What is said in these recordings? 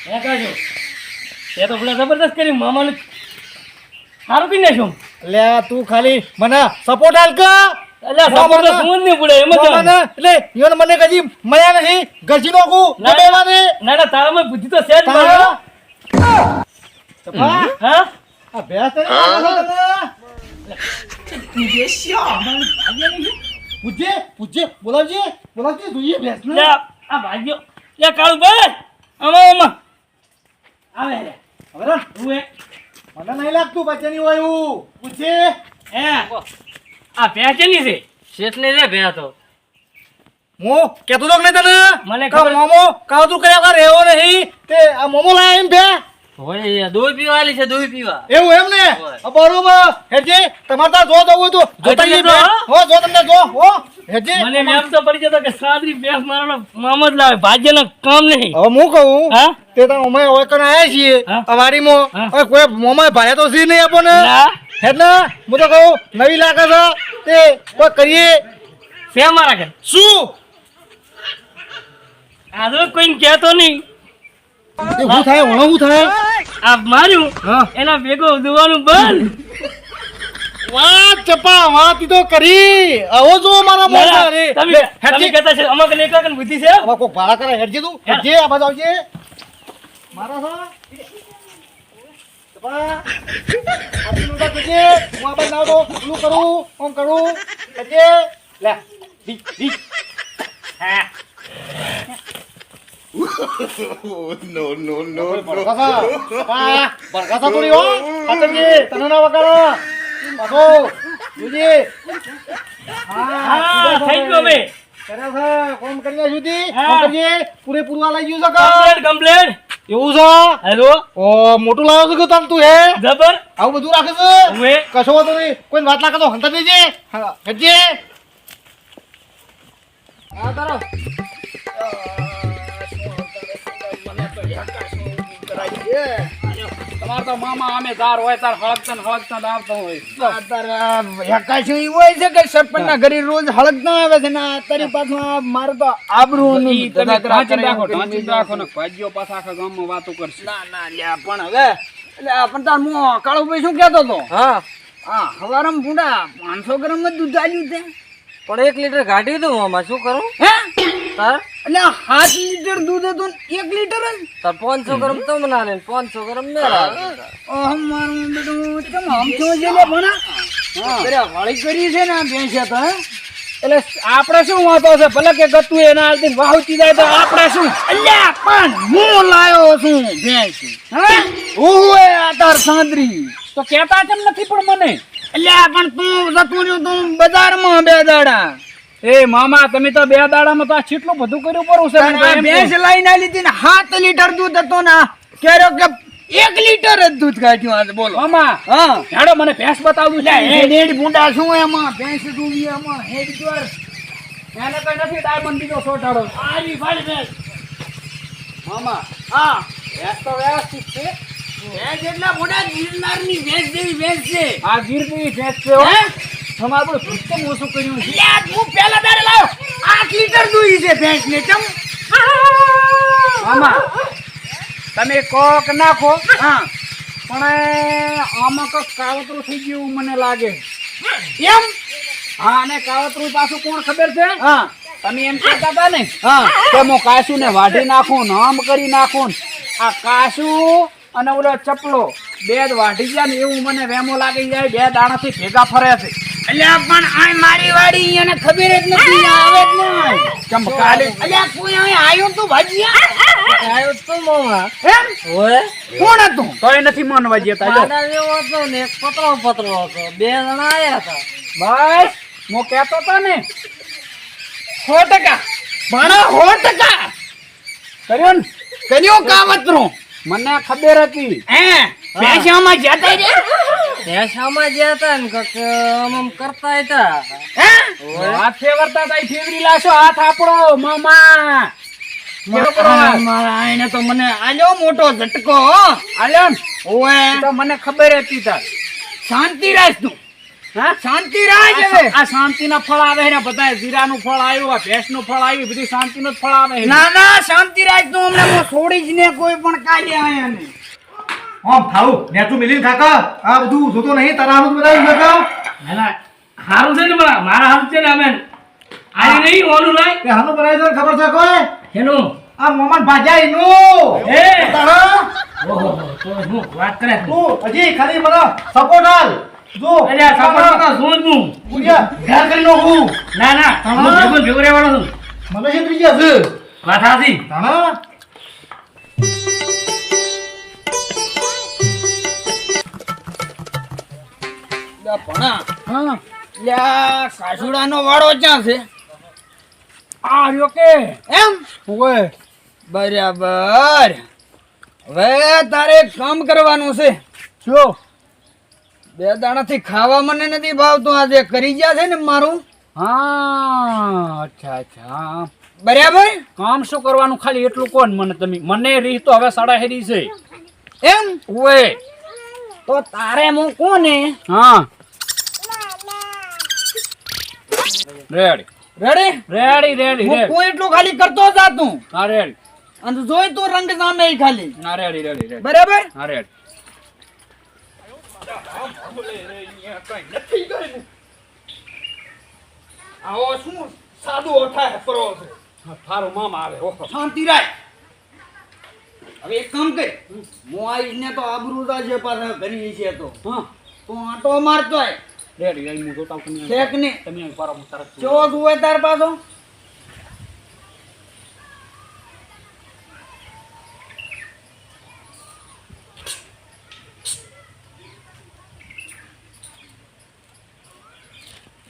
હે કાજો તે તો પેલા જબરદસ્ત કરી મામાને સારું કરી નાખ્યું. લે તું ખાલી મને સપોર્ટ હાલ કે એટલે સપોર્ટ તો સુમન ને પડે એમ જ મને એટલે ઈવન મને કજી મળ્યા નહીં ગજી નોકું દબેવાને ના ના તારામાં બુદ્ધિ તો છે જ મારો. તપા હા આ ભેસ પૂછે પૂછે બોલાવજે જોઈએ ભેસ લે આ ભાગ્યો લે કાળુ ભાઈ આમાં આવે રે હવે તું એ મને નહીં લાગતું બચ્ચાની હોય એવું પૂછે હે આ પેચની છે શેઠને રે ભે તો હું કેતો તો નહીં તને મને કા ખબર- મોમો કાવતું કર્યા કર રેવો નહીં તે આ મોમો લાયા એમ ભે હોય દૂધ પીવા આલી છે દૂધ પીવા એવું એમ ને હોય. બરોબર હેજી તમારે ત્યાં જો જવું હોય તો જોતા હજી જઈએ તો, ભે. હો જો તમને જો હો હેજી મને એમ તો પડી જતો કે સાદરી બેસ મારો મામા જ લાવે ભાગ્યનો કામ નહીં. હવે હું કહું હા તે તો અમે ઓય કને આયા છીએ હા. આ વાડીમાં હા. હવે કોઈ મોમાં ભાડે તો સી નહીં આપો ને ના હેડ ને હું તો કહું નવી લાગે છે તે કોઈ કરીએ સે મારા કે શું આ તો કોઈને કહેતો નહીં. એ હું થાય ઓણો હું થાય આ માર્યું હા એના ભેગો દુવાનું બંધ. વાહ ચપા વાત ઈ તો કરી આવો જો મારા મોઢા રે તમે તમે કહેતા છે અમાક લેકા કન બુદ્ધિ છે. હવે કોઈ ભાડા કરે હેડજે તું હેડજે આ બાજુ આવજે મારા સા ચપા આપી નું કરજે હું આ બાજુ લાવ તો પેલું કરું ઓમ કરું હેડજે લે દી દી હા no બરકાસા તો રહ્યો ખાતરજી તને ના વગાડો પાછો જોજી હા થઈ ગયો બે કરે છે કોમ કરીને સુધી હા. કોમ કરજે પૂરેપૂરું આ લઈ ગયું છે કા કમ્પ્લેટ એવું છે હેલો ઓ મોટું લાવ્યો છે કે તમ તું હે જબર આવું બધું રાખે છે હવે કશો વાંધો નહીં કોઈ વાત લાગે તો હંતર દેજે હા હેડજે આ તારો તમાર તો મામા આમે ધાર હોય તાર હળકતા આવતો હોય હકાશું ઈ હોય છે કે સરપંચના ઘરે રોજ હળગતા આવે છે ને આ તારી પાછું આ મારે તો આબરૂનું ઈ તમે દગાતરા ઢાંચી કરે રાખો એવું ઢાંચી રાખો ને ભાગ્યો પાછા આખા ગામમાં વાતો કરશે ના ના લ્યા પણ હવે એટલે આ પણ તાર મો કાળુભાઈ શું કહેતો હતો હા હા હવારમ ભૂંડા 500 ગ્રામ જ દૂધ આલ્યું તે પણ 1 લીટર કાઢી દઉં આમાં શું કરું હે તાર એટલે આ 7 લીટર દૂધ હતું ને 1 લીટર જ તાર 500 ગ્રામ તમને ના લે 500 ગ્રામ મેરા ઓહ મારું બેટું કેમ આમ કેવો છે લે ભણા અરે વાળી કરી છે ને આ ભેંસે તો હે એટલે આપણે શું વાતો છે ભલે કે ગતું એના આલતી વાહુતી જાય તો આપણે શું અલ્યા પણ હું લાયો છું ભેંસ હે ઓહે આ તાર સાંદરી તો કહેતા કેમ નથી પણ મને અલ્યા પણ તું જતું રહ્યું તું બજારમાં 2 દાડા એ મામા તમે તો 2 દાડામાં તો આ કેટલું બધું કર્યું પડું છે મને તો તારા એમ ભેંસ કહું. લઈને આલી હતી ને 7 લીટર દૂધ હતું ને ક્યારેક કે 1 લીટર જ દૂધ કાઢ્યું આજ બોલો મામા હા હેડો મને ભેંસ બતાવું છે હેડ ભૂંડા શું એમાં ભેંસ દૂધી એમાં હેડ જોર એને કઈ નથી ડાયમંડ બીજો સોટાડો આલી ફાડી દે મામા હા ભેંસ તો વ્યવસ્થિત છે ભેંસ એટલા મોટા ગિરનારની ભેંસ જેવી ભેંસ છે આ ગીરની ભેંસ છે હો. હે? તમારું ભૂતમ ઓછું કર્યું છે લ્યા તું પેલા દાડે લાવ 8 લીટર દૂધી છે ભેંસ ને ચમ મામા તમે કોક નાખો હા પણ આમાં કોક કાવતરું થઈ ગયું મને લાગે એમ હા અને કાવતરું પાછું કોણ ખબર છે હા તમે એમ કહેતા હતા ને હા કે હું કાસુ ને વાઢી નાખું ને આમ કરી નાખું ને. આ કાસુ અને ઓલો ચપલો 2 જ વાઢી ગયા ને એવું મને વેમો લાગી જાય 2 દાણાથી ભેગા ફરે છે અલ્યા પણ આ મારી વાડી એને ખબર જ નથી આવે જ નહીં ચમકાલી અલ્યા કોઈ અહીં આવ્યું તું ભાજીયા આયો તો મામા એમ ઓય કોણ હતું તોય નથી માનવા જતા જો આના જેવો હતો ને એક પતરો હતો 2 જણા આયા હતા બસ હું કહેતો હતો ને 100% ભણા 100% કર્યો ને કર્યો કાવતરું મને ખબર હતી હે પેશામાં જતા રે ભેંસામાં ગયા હતા ને કાક આમ કરતા હતા હે હાથ ફેરવતા હતા ફેવરી લાશો હાથ આપણો મામા મારા આઈને તો મને આલ્યો મોટો ઝટકો આલ્યો ને ઓએ તો મને ખબર હતી તાર શાંતિ રાખ તું હા શાંતિ રાજ હવે આ શાંતિના ફળ આવે ને બધા જીરાનું ફળ આવ્યું આ ભેંસનું ફળ આવ્યું બધું શાંતિનું જ ફળ આવે છે. ના ના શાંતિ રાજ તો હમણાં હું છોડી જ ને કોઈ પણ કાઢે આયા ને આમ થાવું નેચું મિલીને કાકા આ બધું જોતો નહીં તારા હારું બનાવી કાકા ના ના હારું છે ને મારા હારું છે ને અમે આવી નહીં ઓલું લાય કે હાનું બનાવી દો ખબર છે કોઈ એનું આ મોમન ભાજા એનું એ તારા ઓહો તો હું વાત કરે તું હજી ખાલી મને સપોર્ટ હાલ જો અરે આ સપોર્ટ તો શું તું બુડિયા ઘર કરી નાખું ના ના હું ભેગો રહેવાનો છું મને છે ત્રીજા છે વાત સાચી તાણા ભણા હા લ્યા કાસુડાનો વાળો ક્યાં છે આ રહ્યો કે એમ ઓય બરાબર હવે તારે એક કામ કરવાનું છે જો બે દાડાથી ખાવા મને નથી ભાવતું આજે કરી ગયા છે ને મારું હા અચ્છા અચ્છા બરાબર કામ શું કરવાનું ખાલી એટલું કોણ મને તમે મને રીહ તો હવે સાડા હેરી છે એમ ઓય તો તારે હું કોને હા રેડી રેડી રેડી રેડી હું રેડી કોઈ એટલું ખાલી કરતો જાતું હા રેડી અને જોઈ તું રંગ સામે ઈ ખાલી હા રેડી રેડી રેડી બરાબર હા રેડી આવો શું સાદું ઓઠા પરો છે થારું મામ આવે ઓહો શાંતિ રાખ હવે એક કામ કર હું આવીશ ને તો આબરૂ છે પાછા ઘરી છે તો હા તો આટો મારતો હોય રેડી રેડી હું જોતા તમે છે કે નહીં તમે પારો હું તરત ચો જુએ તાર પાછો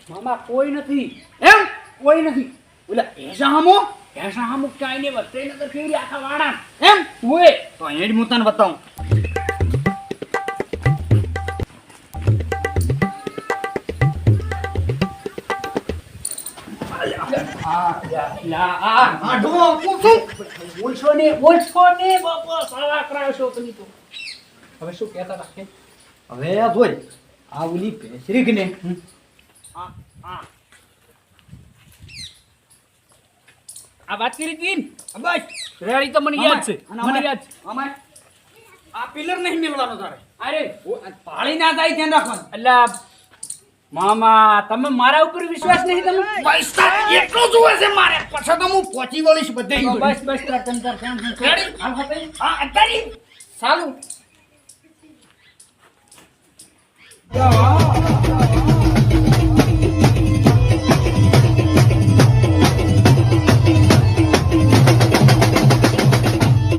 મામા કોઈ નથી એમ કોઈ નથી ઓલા ભેંસા હામો ભેંસા અમુક ચાઈને વચ્ચે નગર ફેરી આખા વાડા એમ ઓય તો અહીંયા હું તને બતાવું આ ઢો બોલશો ને બાપા સાવા કરાવશો તમે તો હવે શું કહેતા હતા કે હવે જોઈ આ ઓલી ભેંસરી કે ને આ વાત કરી હતી ને બસ રેડી તો મને યાદ છે મને યાદ છે અમારે આ પિલર નહીં મિલવાનો તારે અરે પાળી ના થાય ધ્યાન રાખવાનું અલ્લા મામા તમે મારા ઉપર વિશ્વાસ નહીં તમે પૈસા એટલો જોવે છે મારે પછી તો હું પહોંચી વળીશ બધે બસ બસ તાર રેડી? હા અત્યારે સારું જા.